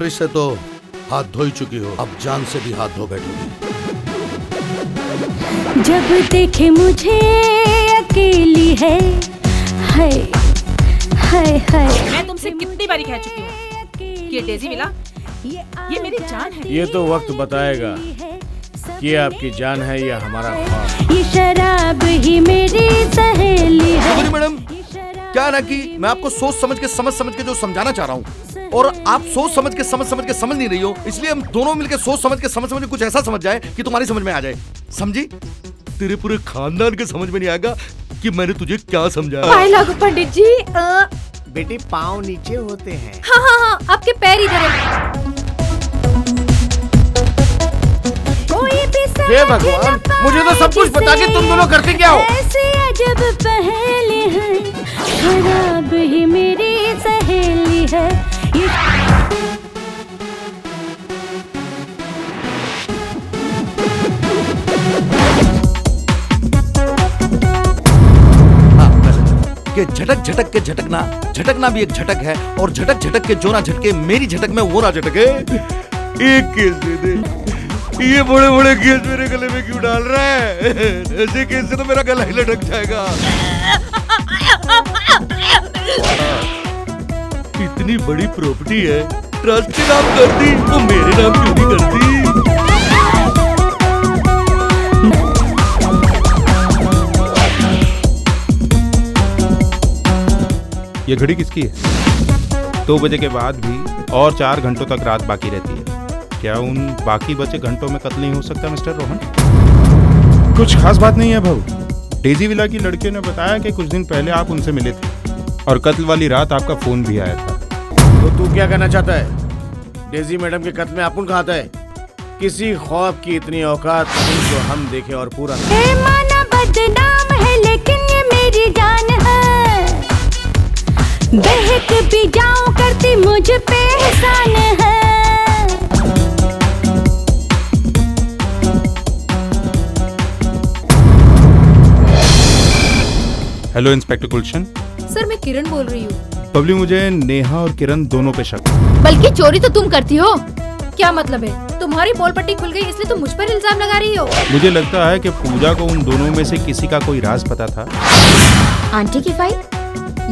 Fridge से तो हाथ धो ही चुकी हो, अब जान से भी हाथ धो बैठोगी। जब देखे मुझे अकेली है, हाय हाय हाय। मैं तुमसे कितनी बारी कह चुकी हूँ, ये डेज़ी विला ये मेरी जान है। ये तो वक्त बताएगा कि ये आपकी जान है या हमारा ख्वाब। ये शराब ही मेरी सहेली है। मैडम क्या ना कि मैं आपको सोच समझ के जो समझाना चाह रहा हूँ, और आप सोच समझ के समझ नहीं रही हो, इसलिए हम दोनों मिलकर सोच समझ के कुछ ऐसा समझ जाए कि तुम्हारी समझ में आ जाए। समझी? तेरे पूरे खानदान के समझ में नहीं आएगा कि मैंने तुझे क्या समझाया। पंडित जी बेटी पाँव नीचे होते हैं। हाँ, आपके पैर इधर है। हे भगवान, मुझे तो सब कुछ पता कि तुम दोनों करते क्या हो। ऐसे अजब पहेली है, शराब ही मेरी सहेली है। कि झटक के झटकना भी एक झटक है, और झटक के जो ना झटके मेरी झटक में वो ना झटके। एक केस दे दे, ये बड़े केस मेरे गले में क्यों डाल रहा है? ऐसे केस से तो मेरा गला ही लटक जाएगा। इतनी बड़ी प्रॉपर्टी है, ट्रस्ट के नाम करती तो मेरे नाम क्यों नहीं करती? ये घड़ी किसकी है? 2 बजे के बाद भी और 4 घंटों तक रात बाकी रहती है। क्या उन बाकी बचे घंटों में कत्ल नहीं हो सकता मिस्टर रोहन? कुछ खास बात नहीं है भाऊ। डेज़ी विला की लड़कियों ने बताया कि कुछ दिन पहले आप उनसे मिले थे और कत्ल वाली रात आपका फोन भी आया था। तो तू क्या कहना चाहता है? डेज़ी मैडम के कत्ल में आपन कहा था है? किसी ख्वाब की इतनी औकात जो हम देखे और पूरा माना बदनाम है, लेकिन ये मेरी जान है। बहक भी जाऊं करती मुझ पे एहसान है। हेलो इंस्पेक्टर गुलशन। सर मैं किरण बोल रही हूँ। बबली, मुझे नेहा और किरण दोनों पे शक। बल्कि चोरी तो तुम करती हो। क्या मतलब है? तुम्हारी पोल पट्टी खुल गई इसलिए तुम मुझ पर इल्जाम लगा रही हो। मुझे लगता है कि पूजा को उन दोनों में से किसी का कोई राज पता था। आंटी की फाइल,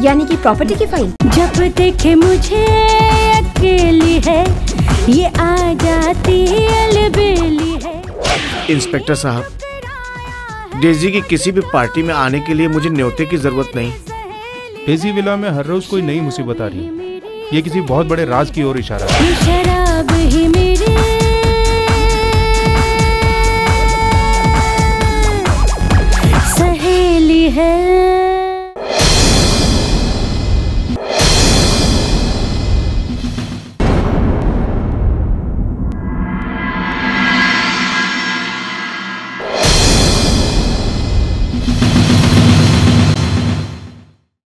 यानी कि प्रॉपर्टी की फाइल। जब देखे मुझे अकेली है, ये आ जाती अलबेली है। इंस्पेक्टर साहब, डेज़ी की किसी भी पार्टी में आने के लिए मुझे न्योते की जरूरत नहीं। डेज़ी विला में हर रोज कोई नई मुसीबत आ रही है। ये किसी बहुत बड़े राज की ओर इशारा है। ये शराब ही मेरी सहेली है।